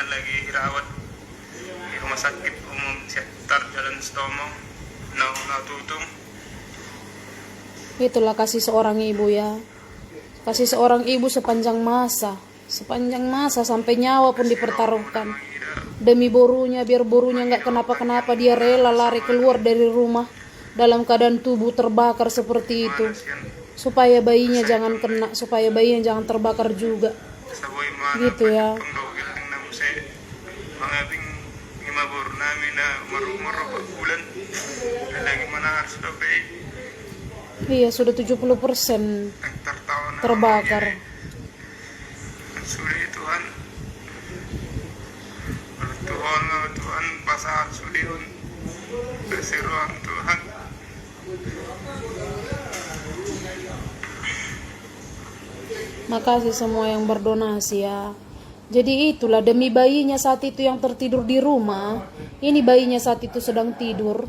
na lagi rawat di rumah sakit umum sekitar Jalan Stomo Natutong. Itulah kasih seorang ibu ya. Kasih seorang ibu sepanjang masa sampai nyawa pun dipertaruhkan demi borunya. Biar borunya nggak kenapa-kenapa, dia rela lari keluar dari rumah dalam keadaan tubuh terbakar seperti itu, supaya bayinya jangan kena, supaya bayinya jangan terbakar juga gitu ya. Iya, sudah 70% terbakar. Sudi Tuhan, Tuhan pasal sudi kasih ruang Tuhan. Makasih semua yang berdonasi ya. Jadi itulah demi bayinya saat itu yang tertidur di rumah. Ini bayinya saat itu sedang tidur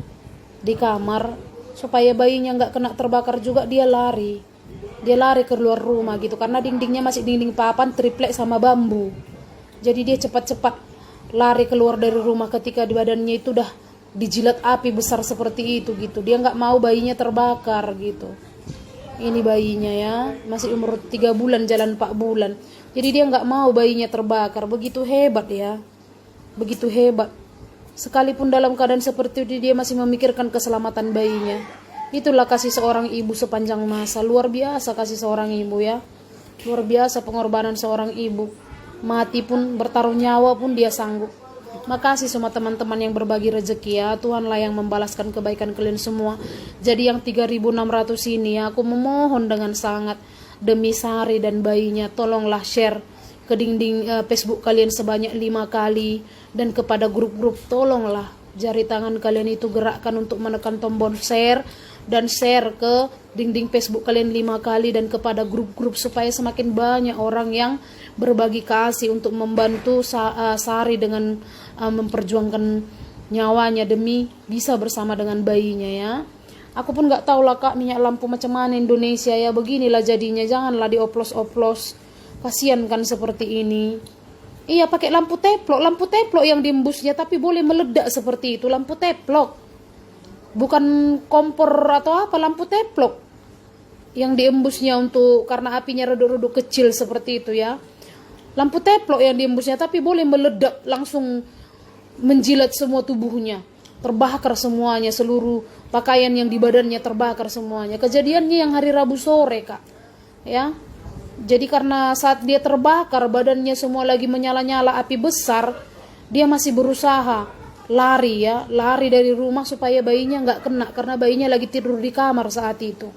di kamar, supaya bayinya nggak kena terbakar juga, dia lari keluar rumah gitu, karena dindingnya masih dinding papan triplek sama bambu. Jadi dia cepat-cepat lari keluar dari rumah ketika di badannya itu udah dijilat api besar seperti itu gitu. Dia nggak mau bayinya terbakar gitu. Ini bayinya ya, masih umur 3 bulan jalan 4 bulan. Jadi dia nggak mau bayinya terbakar. Begitu hebat ya, begitu hebat. Sekalipun dalam keadaan seperti itu, dia masih memikirkan keselamatan bayinya. Itulah kasih seorang ibu sepanjang masa. Luar biasa kasih seorang ibu ya. Luar biasa pengorbanan seorang ibu. Mati pun, bertaruh nyawa pun dia sanggup. Makasih semua teman-teman yang berbagi rezeki ya. Tuhanlah yang membalaskan kebaikan kalian semua. Jadi yang 3.600 ini ya, aku memohon dengan sangat demi Sari dan bayinya, tolonglah share ke dinding Facebook kalian sebanyak 5 kali. Dan kepada grup-grup, tolonglah jari tangan kalian itu gerakkan untuk menekan tombol share. Dan share ke dinding Facebook kalian 5 kali, dan kepada grup-grup, supaya semakin banyak orang yang berbagi kasih untuk membantu Sari dengan memperjuangkan nyawanya demi bisa bersama dengan bayinya ya. Aku pun nggak tahu lah Kak, minyak lampu macam mana Indonesia ya. Beginilah jadinya, janganlah dioplos-oplos, kasihan kan seperti ini. Iya, pakai lampu teplok yang diembusnya tapi boleh meledak seperti itu, lampu teplok. Bukan kompor atau apa, lampu teplok yang diembusnya untuk karena apinya redup-redup kecil seperti itu ya. Lampu teplok yang diembusnya tapi boleh meledak, langsung menjilat semua tubuhnya, terbakar semuanya, seluruh pakaian yang di badannya terbakar semuanya. Kejadiannya yang hari Rabu sore Kak ya. Jadi karena saat dia terbakar badannya semua lagi menyala-nyala api besar, dia masih berusaha lari dari rumah supaya bayinya nggak kena, karena bayinya lagi tidur di kamar saat itu.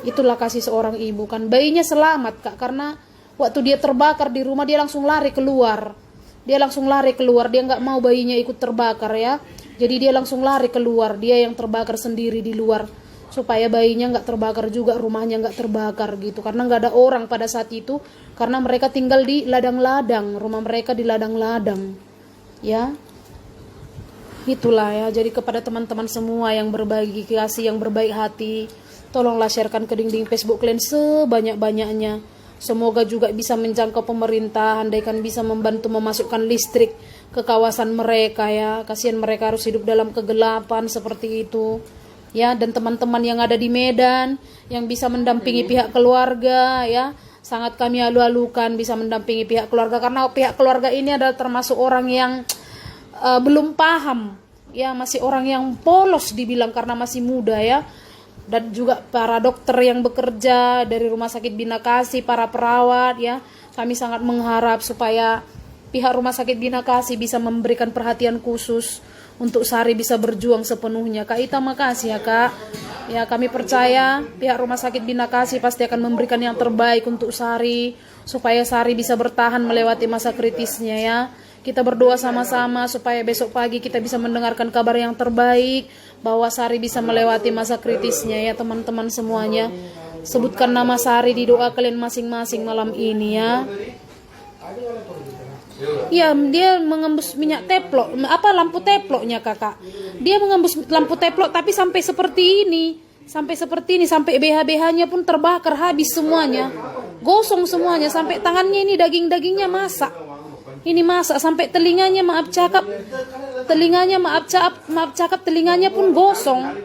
Itulah kasih seorang ibu kan. Bayinya selamat Kak, karena waktu dia terbakar di rumah dia langsung lari keluar. Dia nggak mau bayinya ikut terbakar ya. Jadi dia langsung lari keluar, dia yang terbakar sendiri di luar, supaya bayinya nggak terbakar juga, rumahnya nggak terbakar gitu. Karena nggak ada orang pada saat itu, karena mereka tinggal di ladang-ladang, rumah mereka di ladang-ladang ya. Itulah ya. Jadi kepada teman-teman semua yang berbagi kasih, yang berbaik hati, tolonglah sharekan ke dinding Facebook kalian sebanyak-banyaknya. Semoga juga bisa menjangkau pemerintah, andaikan bisa membantu memasukkan listrik ke kawasan mereka ya. Kasihan mereka harus hidup dalam kegelapan seperti itu ya. Dan teman-teman yang ada di Medan yang bisa mendampingi pihak keluarga ya, sangat kami alu-alukan bisa mendampingi pihak keluarga, karena pihak keluarga ini adalah termasuk orang yang belum paham ya, masih orang yang polos dibilang karena masih muda ya. Dan juga para dokter yang bekerja dari Rumah Sakit Bina Kasih, para perawat ya, kami sangat mengharap supaya pihak Rumah Sakit Bina Kasih bisa memberikan perhatian khusus untuk Sari bisa berjuang sepenuhnya. Kak Ita makasih ya Kak ya, kami percaya pihak Rumah Sakit Bina Kasih pasti akan memberikan yang terbaik untuk Sari, supaya Sari bisa bertahan melewati masa kritisnya ya. Kita berdoa sama-sama supaya besok pagi kita bisa mendengarkan kabar yang terbaik, bahwa Sari bisa melewati masa kritisnya ya teman-teman semuanya. Sebutkan nama Sari di doa kalian masing-masing malam ini ya. Ya, dia mengembus minyak teplok, lampu teploknya Kakak. Dia mengembus lampu teplok tapi sampai seperti ini, sampai BH-BH-nya pun terbakar habis semuanya. Gosong semuanya, sampai tangannya ini daging-dagingnya masak. Ini masak sampai telinganya maaf cakap, telinganya pun gosong.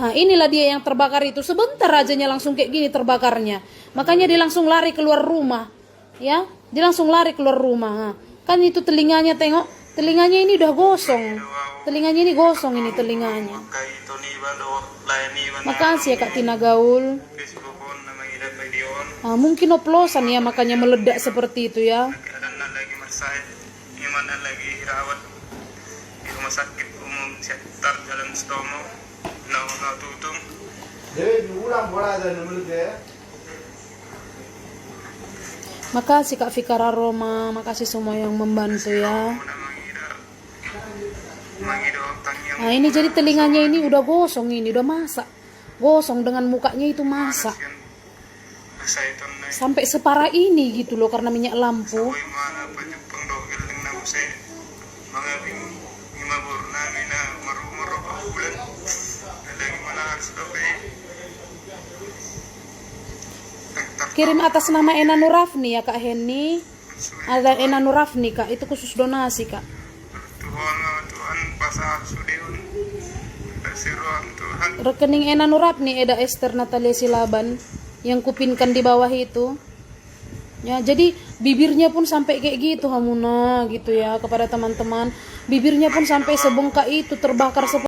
Nah, inilah dia yang terbakar itu. Sebentar aja langsung kayak gini terbakarnya. Makanya dia langsung lari keluar rumah. Ya, dia langsung lari keluar rumah. Nah, kan itu telinganya, tengok. Telinganya ini udah gosong. Telinganya ini gosong ini telinganya. Makasih ya Kak Tina Gaul. Nah, mungkin oplosan ya makanya meledak seperti itu ya. Gimana lagi rawat di rumah sakit umum sekitar Jalan Stomo, no tutung. Makasih Kak Fikara Roma, makasih semua yang membantu ya. Nah ini jadi telinganya ini udah gosong, ini udah masak, gosong dengan mukanya itu masak. Sampai separah ini gitu loh karena minyak lampu. Kirim atas nama Ena Nurafni ya Kak Heni. Ada Ena Nurafni Kak, itu khusus donasi Kak. Rekening Ena Nurafni Eda Esther Natalia Silaban yang kupinkan di bawah itu. Ya, jadi bibirnya pun sampai kayak gitu Hamuna gitu ya kepada teman-teman. Bibirnya pun sampai sebengkak itu terbakar seperti